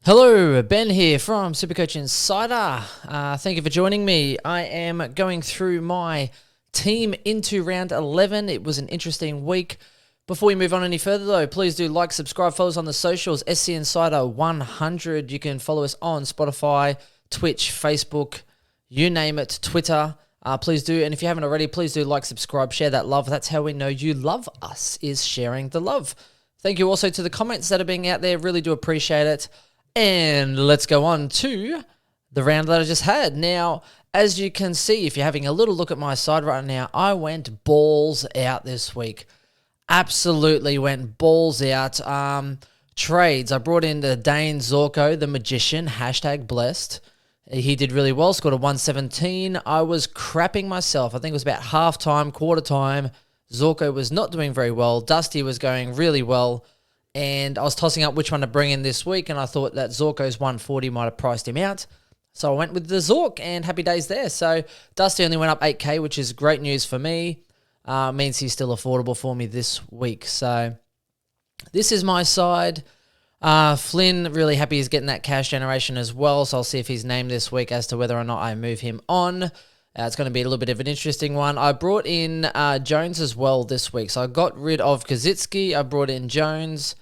Hello, Ben here from Supercoach Insider. Thank you for joining me. I am going through my team into round 11. It was an interesting week. Before we move on any further though, please do like, subscribe, follow us on the socials, SC Insider 100. You can follow us on Spotify, Twitch, Facebook, you name it, Twitter. Please do. And if you haven't already, please do like, subscribe, share that love. That's how we know you love us, is sharing the love. Thank you also to the comments that are being out there. Really do appreciate it. And let's go on to the round that I just had. Now, as you can see, if you're having a little look at my side right now, I went balls out this week. Absolutely went balls out. Trades, I brought in the Dane Zorko, the magician, #blessed. He did really well, scored a 117. I was crapping myself. I think it was about half-time, quarter time. Zorko was not doing very well. Dusty was going really well. And I was tossing up which one to bring in this week, and I thought that Zorko's 140 might have priced him out. So I went with the Zork, and happy days there. So Dusty only went up 8K, which is great news for me. Means he's still affordable for me this week. So this is my side. Flynn, really happy he's getting that cash generation as well. So I'll see if he's named this week as to whether or not I move him on. It's going to be a little bit of an interesting one. I brought in Jones as well this week. So I got rid of Kazitsky. I brought in Jones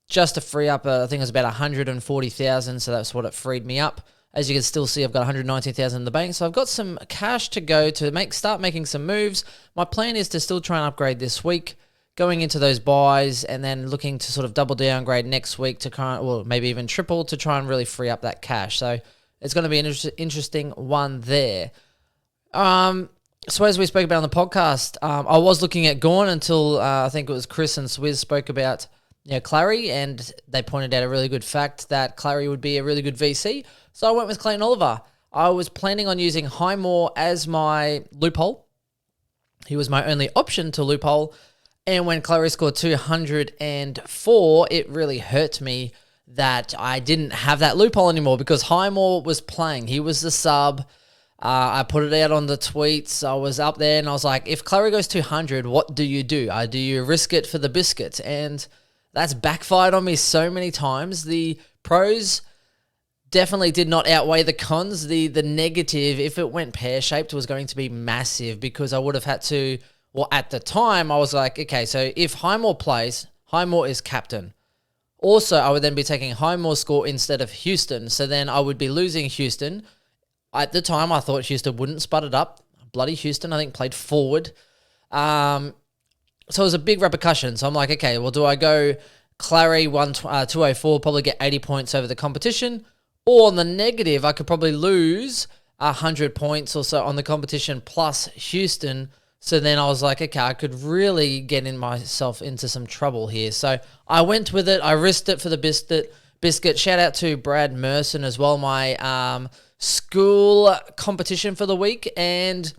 just to free up, I think it was about 140,000, so that's what it freed me up. As you can still see, I've got 119,000 in the bank, so I've got some cash to go to start making some moves. My plan is to still try and upgrade this week, going into those buys, and then looking to sort of double downgrade next week to maybe even triple to try and really free up that cash. So it's going to be an interesting one there. So as we spoke about on the podcast, I was looking at Gorn until I think it was Chris and Swizz spoke about Clary, and they pointed out a really good fact that Clary would be a really good VC. So I went with Clayton Oliver. I was planning on using Highmore as my loophole. He was my only option to loophole. And when Clary scored 204, it really hurt me that I didn't have that loophole anymore because Highmore was playing. He was the sub. I put it out on the tweets. I was up there and I was like, if Clary goes 200, what do you do? Do you risk it for the biscuit? And that's backfired on me so many times. The pros definitely did not outweigh the cons. The negative, if it went pear-shaped, was going to be massive because I would have had to, at the time, I was like, okay, so if Highmore plays, Highmore is captain. Also, I would then be taking Highmore's score instead of Houston. So then I would be losing Houston. At the time, I thought Houston wouldn't spud it up. Bloody Houston, I think, played forward. So it was a big repercussion. So I'm like, okay, well, do I go Clary 204, probably get 80 points over the competition? Or on the negative, I could probably lose 100 points or so on the competition plus Houston. So then I was like, okay, I could really get myself into some trouble here. So I went with it. I risked it for the biscuit. Shout out to Brad Merson as well, my school competition for the week. And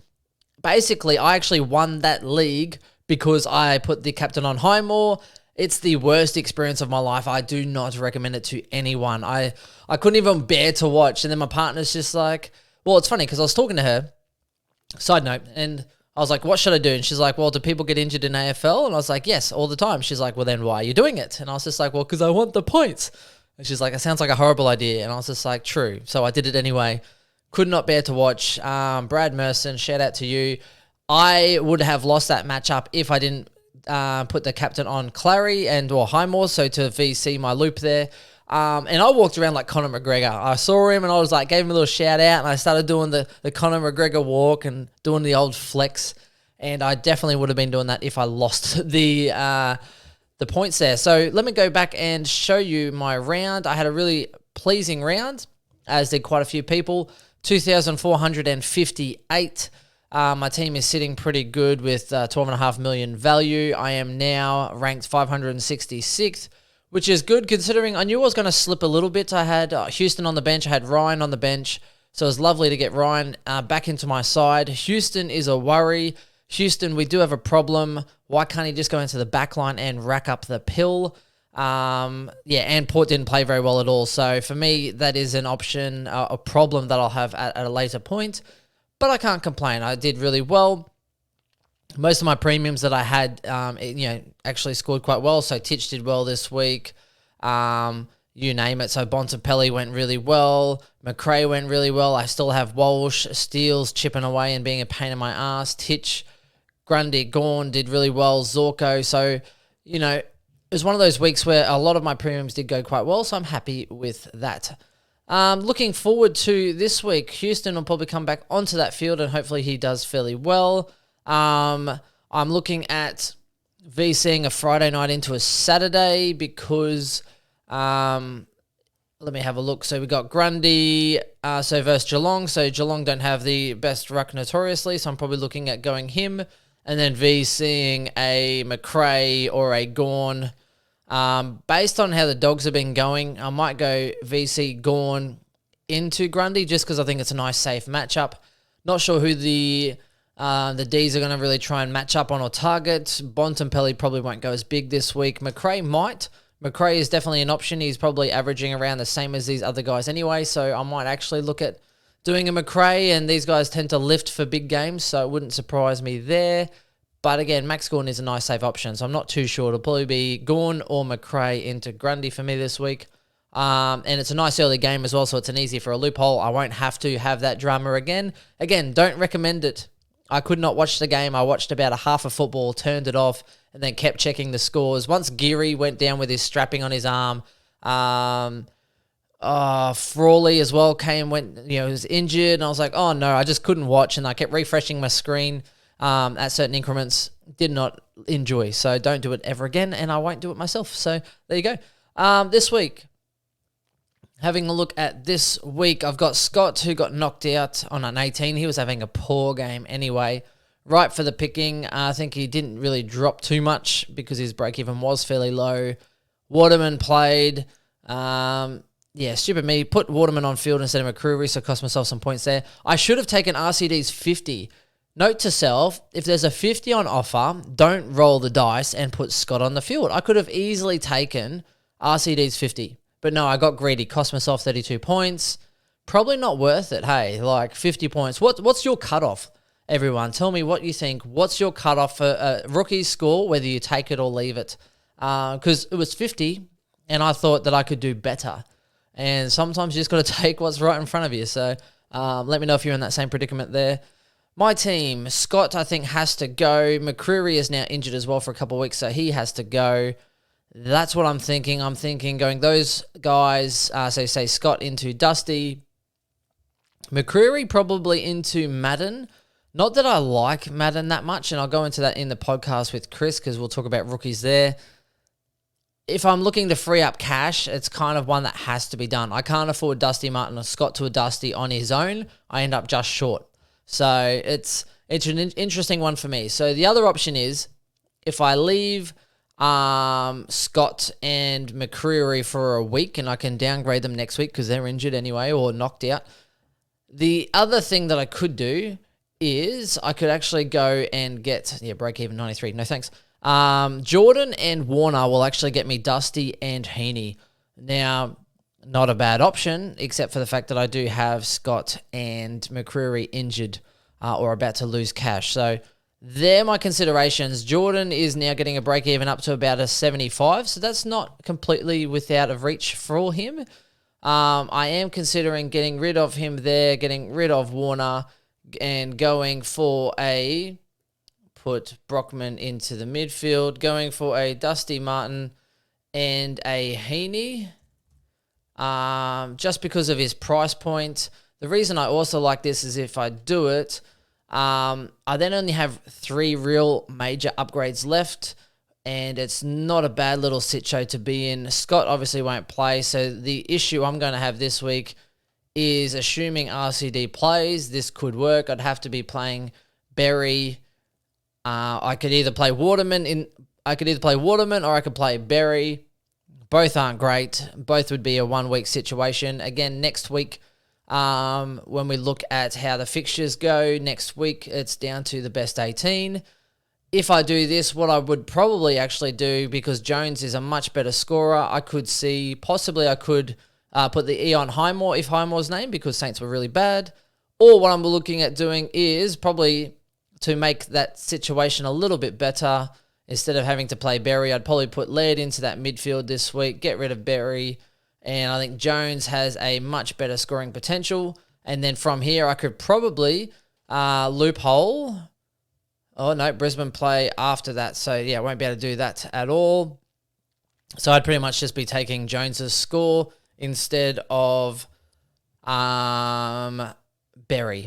basically, I actually won that league because I put the captain on Highmore. It's the worst experience of my life. I do not recommend it to anyone. I couldn't even bear to watch. And then my partner's just like, well, it's funny because I was talking to her, side note, and I was like, what should I do? And she's like, well, do people get injured in AFL? And I was like, yes, all the time. She's like, well, then why are you doing it? And I was just like, well, because I want the points. And she's like, it sounds like a horrible idea. And I was just like, true. So I did it anyway. Could not bear to watch. Brad Merson, shout out to you. I would have lost that matchup if I didn't put the captain on Clary or Highmore, so to VC my loop there. And I walked around like Conor McGregor. I saw him and I was like, gave him a little shout out, and I started doing the Conor McGregor walk and doing the old flex. And I definitely would have been doing that if I lost the points there. So let me go back and show you my round. I had a really pleasing round, as did quite a few people. 2,458. My team is sitting pretty good with 12.5 million value. I am now ranked 566th, which is good considering I knew I was going to slip a little bit. I had Houston on the bench. I had Ryan on the bench. So it was lovely to get Ryan back into my side. Houston is a worry. Houston, we do have a problem. Why can't he just go into the back line and rack up the pill? And Port didn't play very well at all. So for me, that is an option, a problem that I'll have at a later point. But I can't complain. I did really well. Most of my premiums that I had, actually scored quite well. So Titch did well this week. you name it. So Bontempelli went really well. McRae went really well. I still have Walsh, Steele chipping away and being a pain in my ass. Titch, Grundy, Gawn did really well. Zorko. So, it was one of those weeks where a lot of my premiums did go quite well. So I'm happy with that. Looking forward to this week. Houston will probably come back onto that field and hopefully he does fairly well. I'm looking at VCing a Friday night into a Saturday because, let me have a look. So we got Grundy, versus Geelong. So Geelong don't have the best ruck notoriously, so I'm probably looking at going him. And then VCing a McRae or a Gawn. Based on how the Dogs have been going, I might go VC Gawn into Grundy just because I think it's a nice, safe matchup. Not sure who the Ds are going to really try and match up on or target. Bontempelli probably won't go as big this week. McRae might. McRae is definitely an option. He's probably averaging around the same as these other guys anyway, so I might actually look at doing a McRae, and these guys tend to lift for big games, so it wouldn't surprise me there. But again, Max Gawn is a nice safe option, so I'm not too sure. It'll probably be Gawn or McRae into Grundy for me this week. And it's a nice early game as well, so it's an easy for a loophole. I won't have to have that drama again. Again, don't recommend it. I could not watch the game. I watched about a half of football, turned it off, and then kept checking the scores. Once Geary went down with his strapping on his arm, Frawley as well was injured, and I was like, oh no, I just couldn't watch, and I kept refreshing my screen at certain increments. Did not enjoy, so don't do it ever again, and I won't do it myself. So there you go. This week, having a look at this week, I've got Scott, who got knocked out on an 18. He was having a poor game anyway. Right for the picking. I think he didn't really drop too much because his break-even was fairly low. Waterman played. Stupid me. Put Waterman on field instead of McCreary, so cost myself some points there. I should have taken RCD's 50. Note to self, if there's a 50 on offer, don't roll the dice and put Scott on the field. I could have easily taken RCD's 50. But no, I got greedy. Cost myself 32 points. Probably not worth it, hey? 50 points. What's your cutoff, everyone? Tell me what you think. What's your cutoff for a rookie score, whether you take it or leave it? Because it was 50, and I thought that I could do better. And sometimes you just got to take what's right in front of you. So let me know if you're in that same predicament there. My team, Scott, I think, has to go. McCreary is now injured as well for a couple of weeks, so he has to go. That's what I'm thinking. I'm thinking going those guys, so say Scott into Dusty. McCreary probably into Madden. Not that I like Madden that much, and I'll go into that in the podcast with Chris because we'll talk about rookies there. If I'm looking to free up cash, it's kind of one that has to be done. I can't afford Dusty Martin or Scott to a Dusty on his own. I end up just short. So it's an interesting one for me. So the other option is if I leave Scott and McCreary for a week and I can downgrade them next week because they're injured anyway or knocked out. The other thing that I could do is I could actually go and get, break even 93. No thanks. Jordan and Warner will actually get me Dusty and Heaney. Now, not a bad option, except for the fact that I do have Scott and McCreary injured or about to lose cash. So they're my considerations. Jordan is now getting a break even up to about a 75, so that's not completely without of reach for him. I am considering getting rid of him there, getting rid of Warner, and going for put Brockman into the midfield, going for a Dusty Martin and a Heaney, just because of his price point. The reason I also like this is if I do it, I then only have 3 real major upgrades left, and it's not a bad little sit show to be in. Scott obviously won't play, so the issue I'm going to have this week is assuming RCD plays. This could work. I'd have to be playing Berry. I could either play Waterman or I could play Berry. Both aren't great. Both would be a 1-week situation. Again, next week, when we look at how the fixtures go, next week it's down to the best 18. If I do this, what I would probably actually do, because Jones is a much better scorer, I could put the E on Highmore if Highmore's named, because Saints were really bad. Or what I'm looking at doing is probably to make that situation a little bit better. Instead of having to play Berry, I'd probably put Laird into that midfield this week, get rid of Berry, And I think Jones has a much better scoring potential. And then from here, I could probably loophole. Oh, no, Brisbane play after that. So, yeah, I won't be able to do that at all. So I'd pretty much just be taking Jones's score instead of Berry.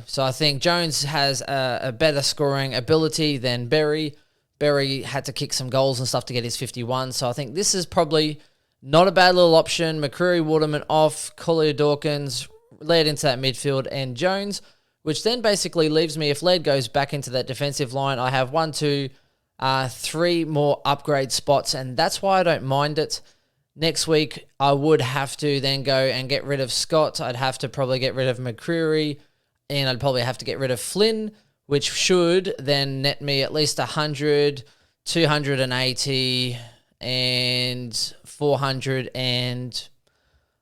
So I think Jones has a better scoring ability than Berry. Berry had to kick some goals and stuff to get his 51. So I think this is probably not a bad little option. McCreary, Waterman off, Collier, Dawkins led into that midfield, and Jones, which then basically leaves me, if Laird goes back into that defensive line, I have 3 more upgrade spots, and that's why I don't mind it. Next week, I would have to then go and get rid of Scott. I'd have to probably get rid of McCreary, and I'd probably have to get rid of Flynn, which should then net me at least 100, 280, and 400 and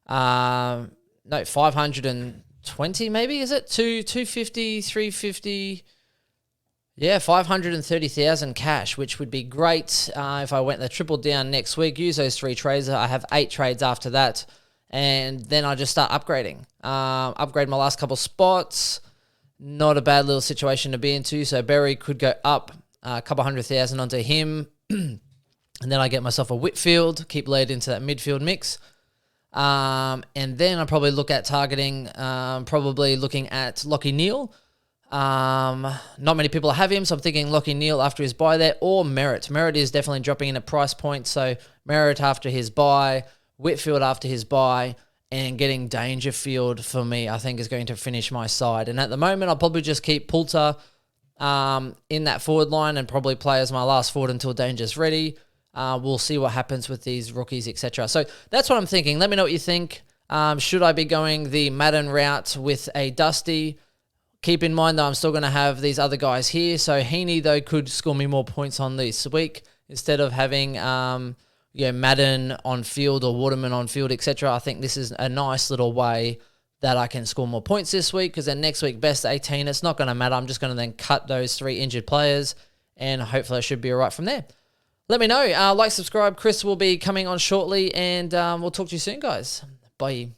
520 maybe, is it? 250, 350. Yeah, 530,000 cash, which would be great if I went the triple down next week. Use those 3 trades. I have 8 trades after that, and then I just start upgrading. Upgrade my last couple spots. Not a bad little situation to be into. So Berry could go up a couple 100,000 onto him, and then I get myself a Whitfield, keep Laird into that midfield mix. And then I probably look at targeting, probably looking at Lachie Neale. Not many people have him, so I'm thinking Lachie Neale after his buy there, or Merritt. Merritt is definitely dropping in a price point, so Merritt after his buy, Whitfield after his buy, and getting Dangerfield for me, I think is going to finish my side. And at the moment, I'll probably just keep Poulter in that forward line and probably play as my last forward until Danger's ready. We'll see what happens with these rookies, etc. So that's what I'm thinking. Let me know what you think. Should I be going the Madden route with a Dusty? Keep in mind, though, I'm still going to have these other guys here. So Heaney, though, could score me more points on this week instead of having Madden on field or Waterman on field, etc. I think this is a nice little way that I can score more points this week, because then next week, best 18, it's not going to matter. I'm just going to then cut those 3 injured players, and hopefully I should be all right from there. Let me know. Like, subscribe. Chris will be coming on shortly, and we'll talk to you soon, guys. Bye.